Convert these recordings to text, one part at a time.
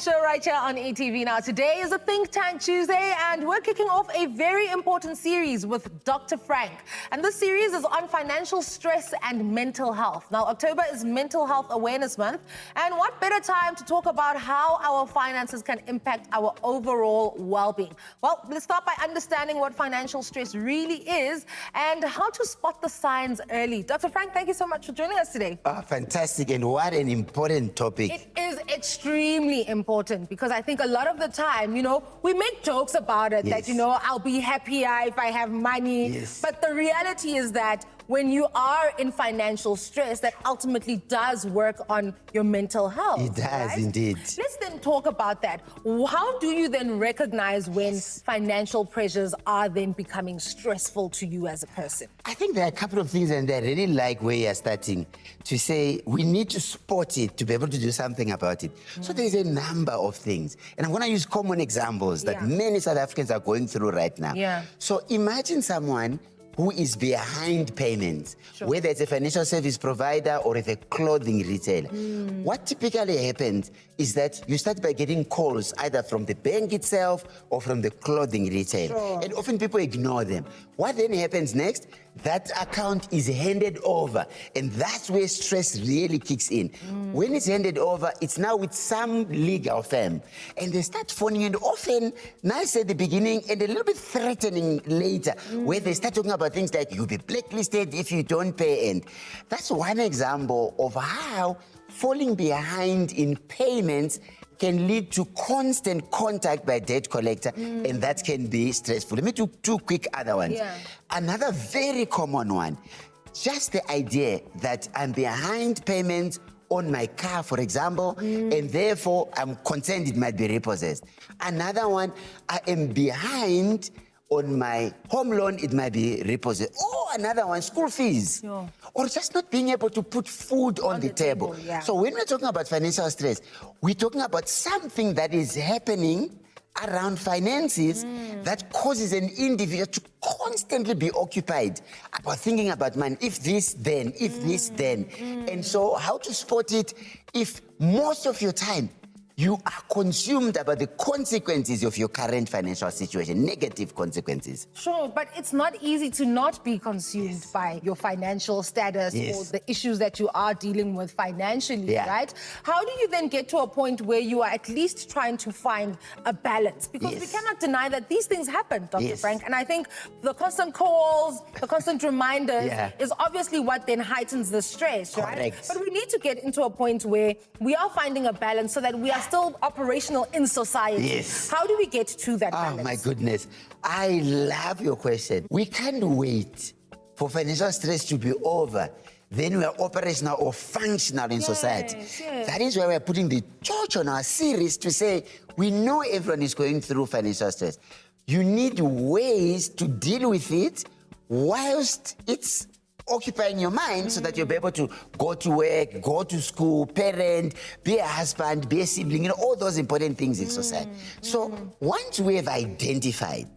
Show right here on eTV. Now, today is a Think Tank Tuesday, and we're kicking off a very important series with Dr. Frank. And this series is on financial stress and mental health. Now, October is Mental Health Awareness Month, and what better time to talk about how our finances can impact our overall well-being? Well, let's start by understanding what financial stress really is and how to spot the signs early. Dr. Frank, thank you so much for joining us today. Fantastic, and what an important topic. It is extremely important because I think a lot of the time, we make jokes about it, Yes. that, I'll be happier if I have money. Yes. But the reality is that when you are in financial stress, that ultimately does work on your mental health. It does, right? indeed. Let's then talk about that. How do you then recognize when financial pressures are then becoming stressful to you as a person? I think there are a couple of things, and I really like where you're starting to say we need to spot it to be able to do something about it. So there's a number of things, and I'm going to use common examples that many South Africans are going through right now. Yeah. So imagine someone who is behind payments, whether it's a financial service provider or if a clothing retailer. What typically happens is that you start by getting calls either from the bank itself or from the clothing retailer. And often people ignore them. What then happens next? That account is handed over, and that's where stress really kicks in. When it's handed over, it's now with some legal firm, and they start phoning, and often nice at the beginning and a little bit threatening later, where they start talking about things like you'll be blacklisted if you don't pay. And that's one example of how falling behind in payments can lead to constant contact by debt collector, and that can be stressful. Let me do two quick other ones. Another very common one, just the idea that I'm behind payments on my car, for example, and therefore I'm concerned it might be repossessed. Another one, I am behind on my home loan, it might be repossessed. Or another one, school fees. Or just not being able to put food on the table. So when we're talking about financial stress, we're talking about something that is happening around finances that causes an individual to constantly be occupied about thinking about money. If this, then, if this, then. And so how to spot it if most of your time you are consumed about the consequences of your current financial situation, negative consequences. Sure, but it's not easy to not be consumed by your financial status or the issues that you are dealing with financially, right? How do you then get to a point where you are at least trying to find a balance? Because we cannot deny that these things happen, Dr. Frank. And I think the constant calls, the constant reminders is obviously what then heightens the stress, right? But we need to get into a point where we are finding a balance so that we are still operational in society. How do we get to that balance? Oh, my goodness. I love your question. We can't wait for financial stress to be over. Then we are operational or functional in society. That is why we're putting the torch on our series to say, we know everyone is going through financial stress. You need ways to deal with it whilst it's occupying your mind so that you'll be able to go to work, go to school, parent, be a husband, be a sibling, all those important things in society. So once we have identified,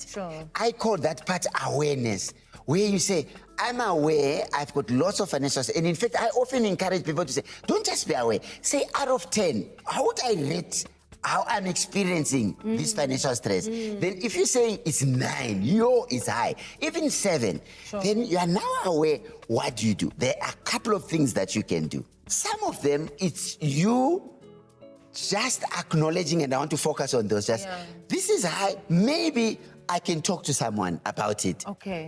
I call that part awareness, where you say, I'm aware I've got lots of financial stress. And in fact, I often encourage people to say, don't just be aware. Say out of 10, how would I rate how I'm experiencing this financial stress? Then if you're saying it's 9, is high, even 7, then you are now aware. What do you do? There are a couple of things that you can do. Some of them, it's you just acknowledging, and I want to focus on those. This is high. Maybe I can talk to someone about it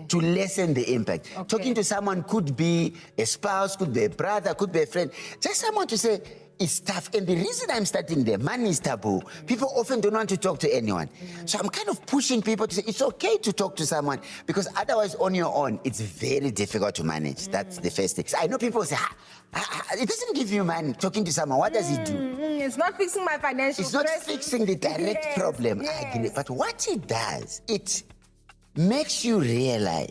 to lessen the impact. Talking to someone could be a spouse, could be a brother, could be a friend. Just someone to say, it's tough. And the reason I'm starting there, money is taboo. People often don't want to talk to anyone. So I'm kind of pushing people to say, it's okay to talk to someone, because otherwise on your own, it's very difficult to manage. That's the first thing. So I know people say, it doesn't give you money talking to someone. What does it do? It's not fixing my financial stress. It's not fixing the direct problem. I agree. But what it does, it makes you realize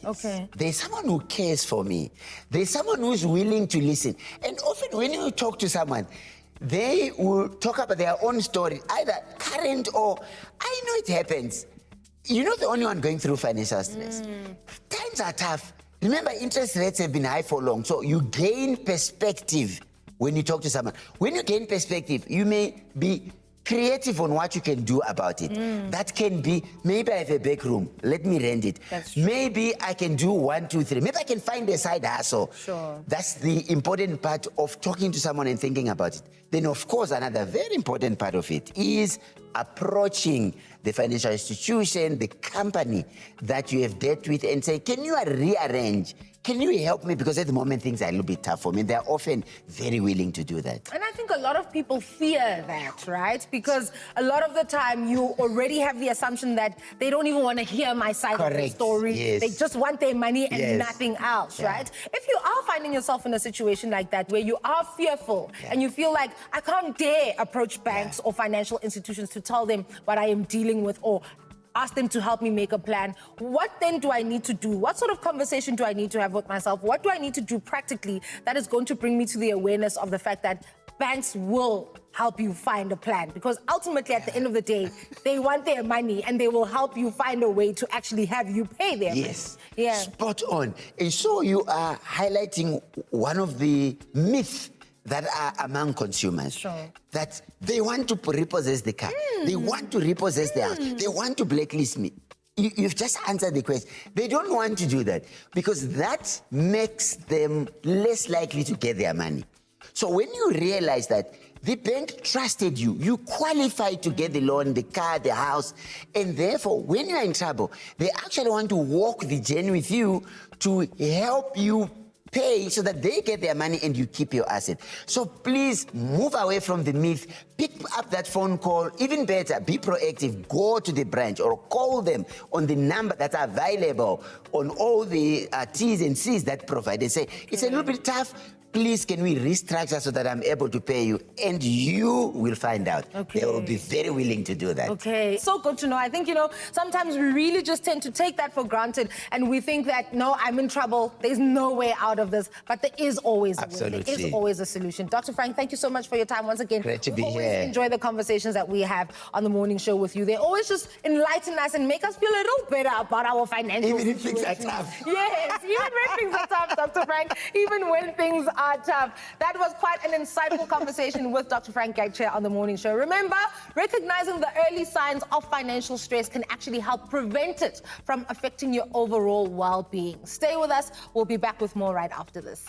there's someone who cares for me. There's someone who's willing to listen. And often when you talk to someone, they will talk about their own story, either current or, I know it happens. You're not the only one going through financial stress. Times are tough. Remember, interest rates have been high for long, so you gain perspective when you talk to someone. When you gain perspective, you may be creative on what you can do about it. That can be, maybe I have a back room, let me rent it. That's true. Maybe I can do 1, 2, 3. Maybe I can find a side hustle. Sure. That's the important part of talking to someone and thinking about it. Then, of course, another very important part of it is approaching the financial institution, the company that you have debt with, and say, can you rearrange? Can you help me? Because at the moment, things are a little bit tough for me. They're often very willing to do that. And I think a lot of people fear that, right? Because a lot of the time you already have the assumption that they don't even want to hear my side of the story. Yes. They just want their money and nothing else, right? If you are finding yourself in a situation like that where you are fearful and you feel like, I can't dare approach banks or financial institutions to tell them what I am dealing with or ask them to help me make a plan. What then do I need to do? What sort of conversation do I need to have with myself? What do I need to do practically that is going to bring me to the awareness of the fact that banks will help you find a plan? Because ultimately, at the end of the day, they want their money and they will help you find a way to actually have you pay their money. Yeah. Spot on. And so you are highlighting one of the myths that are among consumers, that they want to repossess the car, they want to repossess the house, they want to blacklist me. You've just answered the question. They don't want to do that because that makes them less likely to get their money. So when you realize that the bank trusted you, you qualified to get the loan, the car, the house, and therefore when you're in trouble, they actually want to walk the journey with you to help you pay so that they get their money and you keep your asset. So please move away from the myth. Pick up that phone call. Even better, be proactive. Go to the branch or call them on the number that's available on all the T's and C's that provide. They say, it's a little bit tough. Please, can we restructure so that I'm able to pay you? And you will find out. They will be very willing to do that. Okay, so good to know. I think, sometimes we really just tend to take that for granted and we think that, no, I'm in trouble. There's no way out of this. But there is always a way. There is always a solution. Dr. Frank, thank you so much for your time once again. Great to be here. here. Enjoy the conversations that we have on the morning show with you. They always just enlighten us and make us feel a little better about our financial Even if things are tough. Yes, even when things are tough, Dr. Frank. Even when things are tough. That was quite an insightful conversation with Dr. Frank Gagchair on the morning show. Remember, recognizing the early signs of financial stress can actually help prevent it from affecting your overall well-being. Stay with us. We'll be back with more right after this.